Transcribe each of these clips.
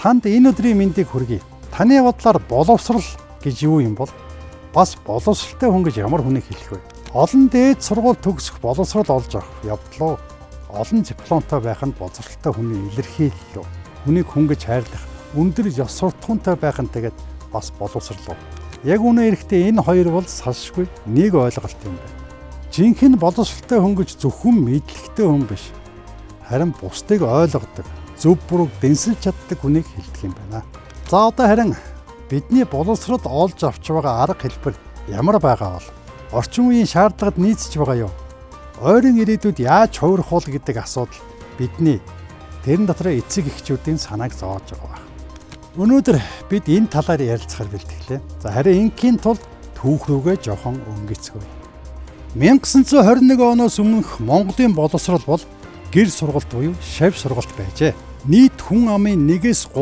Танд энэ өдрийн мэндийг хүргэе. Таны бодлоор боловсрал гэж юу юм бол? Бас боловсралтай хүн гэж ямар хүнийг хэлэх вэ? Олон дээд сургууль төгсөх боловсрал олж авах явдлаа. Олон дипломтой байх нь боловсралтай хүний илэрхийлэл үү? Хүнийг хүн гэж хайрлах, өндөр ёс суртахуунтай байх нь тэгээд бас боловсрал уу? Яг үнэ эрэхтэй энэ хоёр бол салшгүй нэг ойлголт юм байна. Жинхэнэ боловсралтай хүн гэж зөвхөн мэдлэгтэй хүн биш, харин бусдыг ойлгодог, зөв бурууг дэнсэлж чаддаг хүнийг хэлдэг юм байна. За одоо харин бидний боловсрол олж авч байгаа арга хэлбэр ямар байгаа бол? Орчин үеийн шаардлагад нийцэж байгаа юу? Ойрын ирээдүйд яаж хувирах бол гэдэг асуудал бидний тэрэн дотор эцэг эхчүүдийн санааг зоож байгаа байна. Өнөөдөр бид энэ талаар ярилцахаар бэлтгэлээ. За харин ингийн тулд түүх рүүгээ жоохон өнгөцгөөе. 1921 оноос өмнөх Монголын боловсрол бол гэр сургалт буюу шавь сургалт байжээ. Нийт хүн амын 1-3%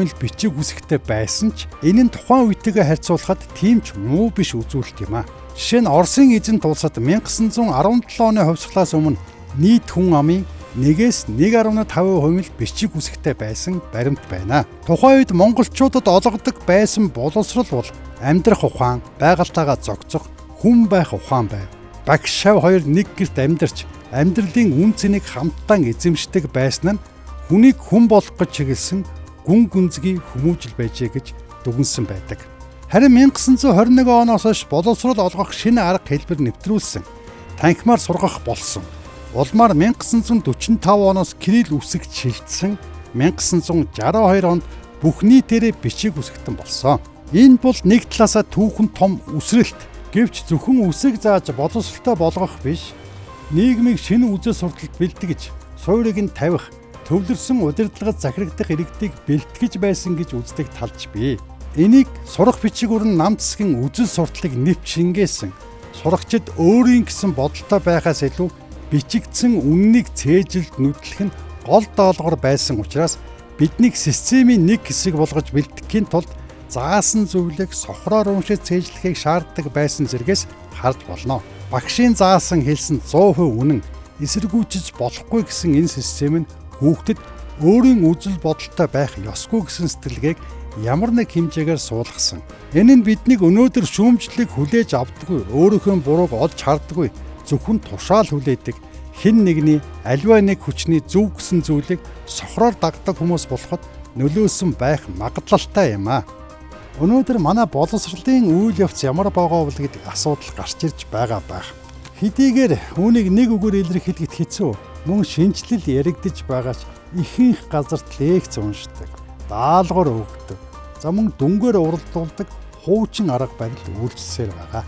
л бичиг үсэгтэй байсан ч энэ нь тухайн үетэйгээ харьцуулахад тийм ч муу биш үзүүлэлт юм а. Жишээ нь Оросын эзэнт улсад 1917 оны хувьсгалаас өмнө нийт хүн амын 1-1.5% л бичиг үсэгтэй байсан баримт байна. Тухайн үед монголчуудад олгодог байсан боловсрол бол амьдрах ухаан, байгальтайгаа зохицох, хүн байх ухаан байв. Багш шав хоёр нэг гэрт амьдарч амьдралын үн цэнийг хамтдаа эзэмшдэг байсан нь хүнийг хүн болох гэж чиглэсэн гүн гүнзгий хүмүүжил байжээ гэж дүгнсэн байдаг. Харин 1921 оноос хойш боловсрол олгох шинэ арга хэлбэр нэвтрүүлсэн. Танхимаар сургах болсон. Улмаар 1945 оноос кирилл үсэгт шилжсэн 1962 онд бүх нийтээрээ бичиг үсэгтэн болсон. Энэ бол нэг талаасаа түүхэн том үсрэлт. Гэвч зөвхөн үсэг зааж боловсролтой болгох биш, нийгмийг шинэ үзэл сурталд бэлтгэж, суурийг нь тавих, төвлөрсөн удирдлагад захирагдах иргэдийг бэлтгэж байсан гэж үздэг талч бий. Энийг сурах бичиг уран нам засгийн үзэл сурталыг нэвч шингээсэн. Сурагчид өөрийн гэсэн бодолтой байхаас илүү бичигдсэн үннийг цээжилд нүдлэх нь гол даалгавар байсан учраас биднийг системийн нэг хэсэг болгож бэлтгэхийн тулд заасан зүйлийг сохроор уншиж цээжлэхийг шаарддаг байсан зэргээс харж болно. Багшийн заасан хэлсэн 100% үнэн эсэргүүцэж болохгүй гэсэн энэ систем нь хүүхдэд өөрийн үзэл бодолтой байх ёсгүй гэсэн сэтгэлгээг ямар нэг хэмжээгээр суулгасан. Энэ нь биднийг өнөөдөр шүүмжлэлийг хүлээж авдаггүй, өөрийнхөө бурууг олж хардаггүй, зөвхөн тушаал хүлээдэг, хэн нэгний аливаа нэг хүчний зөв гэсэн зүйлийг сохроор дагдаг хүмүүс болоход нөлөөсөн байх магадлалтай юм а. Өнөөдөр манай боловсролын үйл явц ямар байгаа вэ гэдэг асуудал гарч ирж байгаа байх. Хэдийгээр үүнийг нэг үгээр илэрхийлэхэд хэцүү, мөн шинжлэл яригдж байгаач ихэнх газарт лекц уншдаг, даалгавар өгдөг, за мөн дүнгээр уралдуулдаг хуучин арга барил үйлчлсээр байгаа.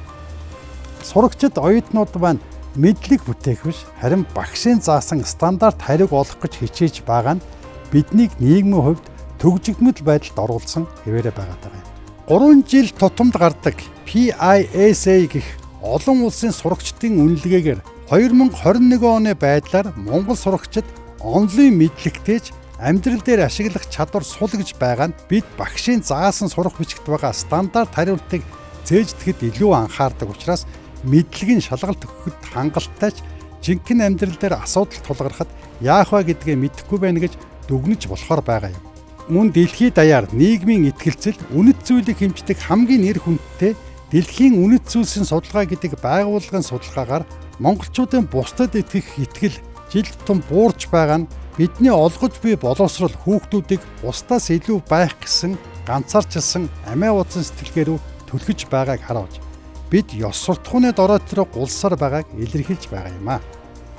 Сурагчид оюутнууд маань мэдлэг бүтээх биш, харин багшийн заасан стандарт хариуг олох гэж хичээж байгаа нь биднийг нийгмийн хувьд төгжигдмэл байдалд оруулсан хэвээрээ байгаа юм. 3 жил тутамд гардаг PISA гэх олон улсын сурагчдын үнэлгээгээр 2021 оны байдлаар Монгол сурагчид онлын мэдлэгтэйч амьдрал дээр ашиглах чадвар сул гэж байгаа нь бид багшийн заасан сурах бичигт байгаа стандарт хариултыг цээждэхэд илүү анхаардаг учраас мэдлэг нь шалгалт өгөхөд хангалттай ч жинхэнэ амьдрал дээр асуудал тулгархад яах вэ гэдгээ мэдэхгүй байна гэж дүгнэж болохоор байгаа юм. Мөн дэлхийд даяар нийгмийн итгэлцэл үнэт зүйлийг хэмждэг хамгийн нэр хүндтэй дэлхийн үнэт зүйлсийн судалгаа гэдэг байгууллагын судалгаагаар монголчуудын бусдад итгэх итгэл жилд тум буурч байгаа нь бидний олгож буй боловсрол хүүхдүүдийг бусдаас илүү байх гэсэн ганцаарчилсан амиа утсан сэтгэлгээ рүү түлхэж байгааг харуулж бид ёс суртахууны доройт руу гулсаар байгааг илэрхийлж байгаа юм а.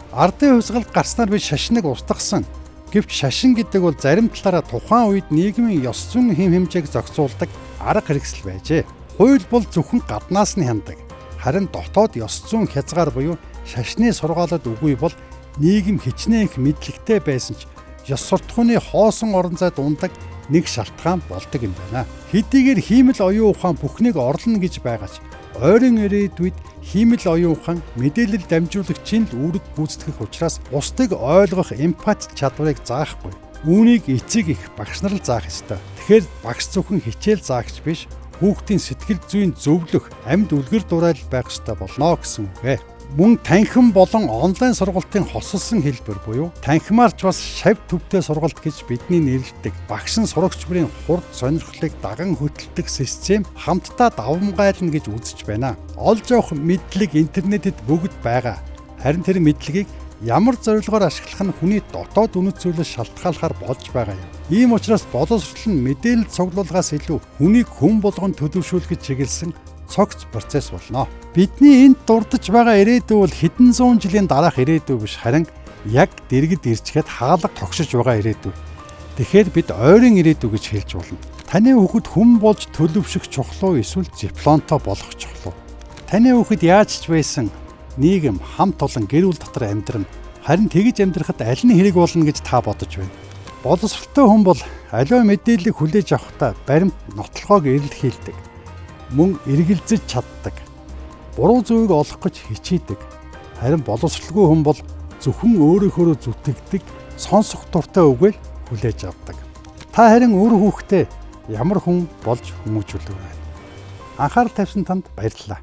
Ардын хувьсгал гарснаар бид шашныг устгасан. Гэвч шашин гэдэг бол зарим талаараа тухайн үед нийгмийн ёс зүйн хэм хэмжээг зохицуулдаг арга хэрэгсэл байжээ. Хууль бол зөвхөн гаднаас нь хяндаг. Харин дотоод ёс зүйн хязгаар буюу шашны сургаалууд үгүй бол нийгэм хичнээн их мэдлэгтэй байсан ч ёс суртахууны хоосон орон зайд ундаг нэг шалтгаан болдог юм байна. Хэдийгээр хиймэл оюун ухаан бүхнийг орлоно гэж байгаач ойрын ирээдүйд хиймэл оюун ухаан мэдээлэл дамжуулагчийн л үүрэг гүйцэтгэх учраас бусдыг ойлгох эмпати чадварыг заахгүй. Үүнийг эцэг их багш нар л заах ёстой. Тэгэхээр багш зөвхөн хичээл заагч биш, хүүхдийн сэтгэл зүйн зөвлөх, амьд үлгэр дуурайл байх ёстой болно гэсэн үг. Мөн танхим болон онлайн сургалтын хосолсон хэлбэр буюу танхимаарч бас шав төвтэй сургалт гэж бидний нэрлэдэг багш нь сурагч бүрийн хурд сонирхлыг даган хөтэлдэг систем хамтдаа давамгайлна гэж үзэж байна. Олж авах мэдлэг интернетэд бүгд байгаа. Харин тэр мэдлэгийг ямар зорилгоор ашиглах нь хүний дотоод үнэт зүйлээс шалтгаалахаар болж байгаа юм. Ийм учраас боловсрол нь мэдээлэл цуглуулгаас илүү хүнийг хүн болгон төлөвшүүлэхэд чиглэсэн цогц процесс болно. Бидний энд дурдж байгаа ирээдүй бол хэдэн зуун жилийн дараах ирээдүй биш, харин яг дэргэд ирчгээд хаалга тогшиж байгаа ирээдүй. Тэгэхээр бид ойрын ирээдүй гэж хэлж болно. Таны хүүхэд хүн болж төлөвшөх чухал уу, эсвэл дипломтой болох чухал уу? Таны хүүхэд яаж ч байсан нийгэм, хамт олон гэр бүл дотор амьдран, харин тэгж амьдрахад аль нь хэрэг болно гэж та бодож байна? Боловсролтой хүн бол аливаа мэдээллийг хүлээж авахдаа баримт нотлохоог эрэлхийлдэг. Мөн эргэлзэж чаддаг. Буруу зүйлийг олох гэж хичээдэг. Харин боловсролгүй хүн бол зөвхөн өөрөөхөө зүтгэдэг, сонсох дуртай үгээр хүлээж авдаг. Та харин өөр хүүхдээ ямар хүн болж хүмүүжүүлэх вэ? Анхаарал тавьсан танд баярлалаа.